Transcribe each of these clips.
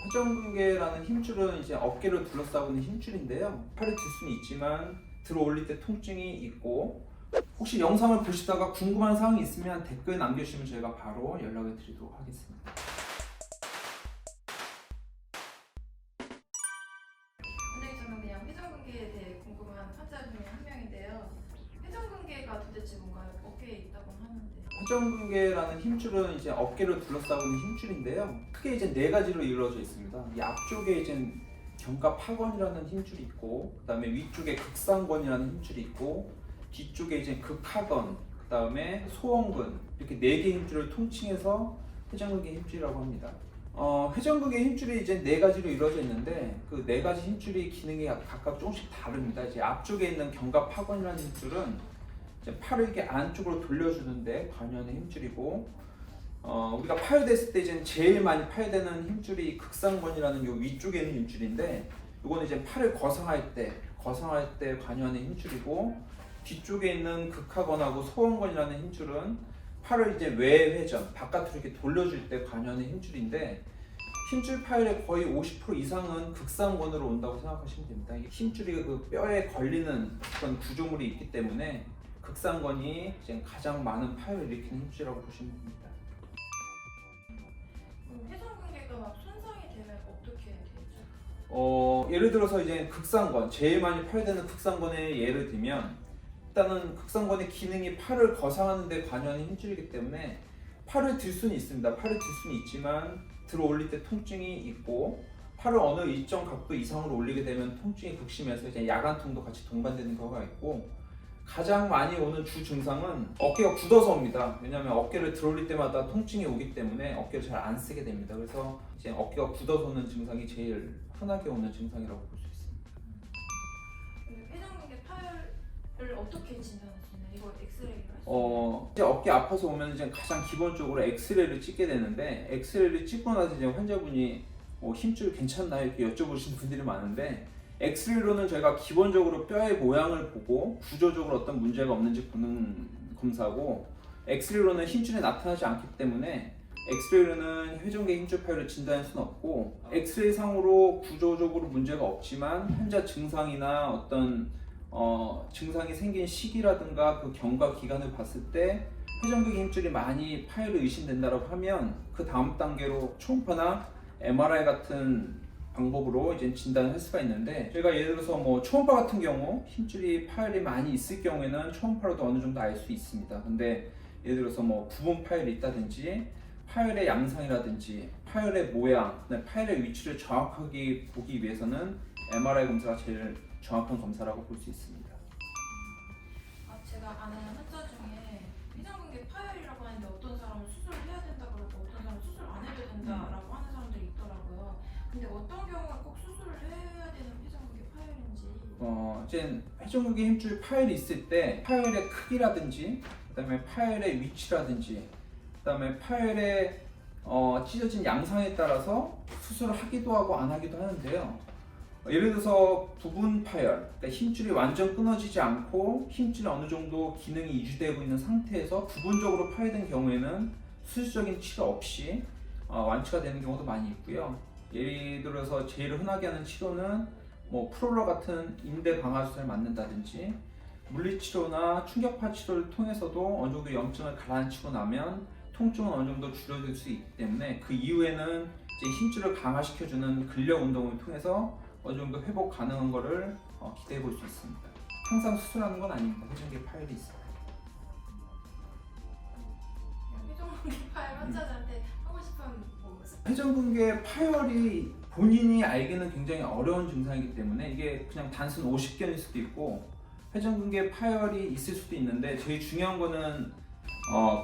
회전근개라는 힘줄은 이제 어깨를 둘러싸고 있는 힘줄인데요. 팔을 들 수는 있지만 들어 올릴 때 통증이 있고, 혹시 영상을 보시다가 궁금한 사항이 있으면 댓글 남겨주시면 저희가 바로 연락을 드리도록 하겠습니다. 원장님, 저는 그냥 회전근개에 대해 궁금한 환자 중에 한 명인데요. 회전근개가 도대체 뭔가요? 어깨에 있다고 하는데. 회전근개라는 힘줄은 이제 어깨를 둘러싸고 있는 힘줄인데요. 크게 이제 네 가지로 이루어져 있습니다. 이 앞쪽에 이제 견갑하건이라는 힘줄이 있고, 그다음에 위쪽에 극상건이라는 힘줄이 있고, 뒤쪽에 이제 극하건, 그다음에 소원근, 이렇게 네 개 힘줄을 통칭해서 회전근개 힘줄이라고 합니다. 회전근개 힘줄이 이제 네 가지로 이루어져 있는데, 그 네 가지 힘줄이 기능이 각각 조금씩 다릅니다. 이제 앞쪽에 있는 견갑하건이라는 힘줄은 이제 팔을 이렇게 안쪽으로 돌려주는데 관여하는 힘줄이고, 우리가 파열됐을 때 이제 제일 많이 파열되는 힘줄이 극상건이라는 요 위쪽에 있는 힘줄인데, 이거는 이제 팔을 거상할 때 관여하는 힘줄이고, 뒤쪽에 있는 극하건하고 소원건이라는 힘줄은 팔을 이제 외회전, 바깥으로 이렇게 돌려줄 때 관여하는 힘줄인데, 힘줄 파열의 거의 50% 이상은 극상건으로 온다고 생각하시면 됩니다. 힘줄이 그 뼈에 걸리는 그런 구조물이 있기 때문에 극상건이 이제 가장 많은 파열을 일으키는 힘줄이라고 보시면 됩니다. 회전근개가 막 손상이 되면 어떻게 되죠? 예를 들어서 이제 극상건, 제일 많이 파열되는 극상건의 예를 들면, 일단은 극상건의 기능이 팔을 거상하는 데 관여하는 힘줄이기 때문에 팔을 들 수는 있습니다. 팔을 들 수는 있지만 들어 올릴 때 통증이 있고, 팔을 어느 일정 각도 이상으로 올리게 되면 통증이 극심해서 이제 야간통도 같이 동반되는 경우가 있고, 가장 많이 오는 주 증상은 어깨가 굳어서 옵니다. 왜냐하면 어깨를 들어 올릴 때마다 통증이 오기 때문에 어깨를 잘 안 쓰게 됩니다. 그래서 이제 어깨가 굳어서 오는 증상이 제일 흔하게 오는 증상이라고 볼 수 있습니다. 회전근개 파열을 어떻게 진단할 수 있나요? 이걸 엑스레이로 할 수 있나요? 이제 어깨 아파서 오면 이제 가장 기본적으로 엑스레이를 찍게 되는데, 엑스레이를 찍고 나서 이제 환자분이 힘줄 괜찮나요? 이렇게 여쭤보시는 분들이 많은데, 엑스레이로는 저희가 기본적으로 뼈의 모양을 보고 구조적으로 어떤 문제가 없는지 보는 검사고, 엑스레이로는 힘줄이 나타나지 않기 때문에 엑스레이로는 회전근개 힘줄 파열을 진단할 수는 없고, 엑스레이 상으로 구조적으로 문제가 없지만 환자 증상이나 어떤 증상이 생긴 시기라든가 그 경과 기간을 봤을 때 회전근개 힘줄이 많이 파열이 의심된다고 하면 그 다음 단계로 초음파나 MRI 같은 방법으로 이제 진단을 할 수가 있는데, 저희가 예를 들어서 초음파 같은 경우 힘줄이 파열이 많이 있을 경우에는 초음파로도 어느 정도 알 수 있습니다. 근데 예를 들어서 부분 파열이 있다든지 파열의 양상이라든지 파열의 모양, 파열의 위치를 정확하게 보기 위해서는 MRI 검사가 제일 정확한 검사라고 볼 수 있습니다. 제가 아는 환자 중에 회전근개 파열이라고 하는데 어떤 사람은 수술을 해야 된다 그러고 어떤 사람은 수술 안 해도 된다라고 하는 사람들이 있더라고요. 근데 어떤 경우에 꼭 수술을 해야 되는 회전근개 파열인지. 이제 회전근개 힘줄 파열이 있을 때 파열의 크기라든지, 그다음에 파열의 위치라든지, 그다음에 파열의 찢어진 양상에 따라서 수술을 하기도 하고 안 하기도 하는데요. 예를 들어서 부분 파열, 그러니까 힘줄이 완전 끊어지지 않고 힘줄이 어느 정도 기능이 유지되고 있는 상태에서 부분적으로 파열된 경우에는 수술적인 치료 없이 완치가 되는 경우도 많이 있고요. 예를 들어서 제일 흔하게 하는 치료는 프롤러 같은 인대 강화 주사를 맞는다든지, 물리치료나 충격파 치료를 통해서도 어느 정도 염증을 가라앉히고 나면 통증은 어느 정도 줄어들 수 있기 때문에 그 이후에는 이제 힘줄을 강화시켜주는 근력 운동을 통해서 어느 정도 회복 가능한 거를 기대해 볼 수 있습니다. 항상 수술하는 건 아닙니다. 회전근개 파열이 있어요. 회전근개 파열 환자들한테 하고 싶은 회전근개 파열이 본인이 알기는 굉장히 어려운 증상이기 때문에 이게 그냥 단순 오십견일 수도 있고 회전근개 파열이 있을 수도 있는데, 제일 중요한 거는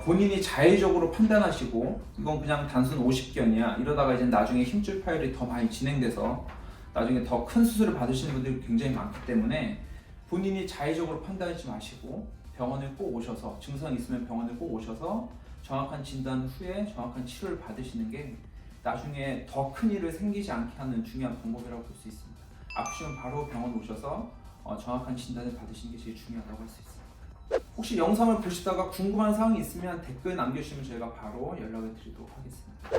본인이 자의적으로 판단하시고 이건 그냥 단순 오십견이야, 이러다가 이제 나중에 힘줄 파열이 더 많이 진행돼서 나중에 더 큰 수술을 받으시는 분들이 굉장히 많기 때문에 본인이 자의적으로 판단하지 마시고 병원을 꼭 오셔서, 증상이 있으면 병원을 꼭 오셔서 정확한 진단 후에 정확한 치료를 받으시는 게 나중에 더 큰 일을 생기지 않게 하는 중요한 방법이라고 볼 수 있습니다. 아프시면 바로 병원 오셔서 정확한 진단을 받으시는 게 제일 중요하다고 할 수 있습니다. 혹시 영상을 보시다가 궁금한 사항이 있으면 댓글 남겨주시면 저희가 바로 연락을 드리도록 하겠습니다.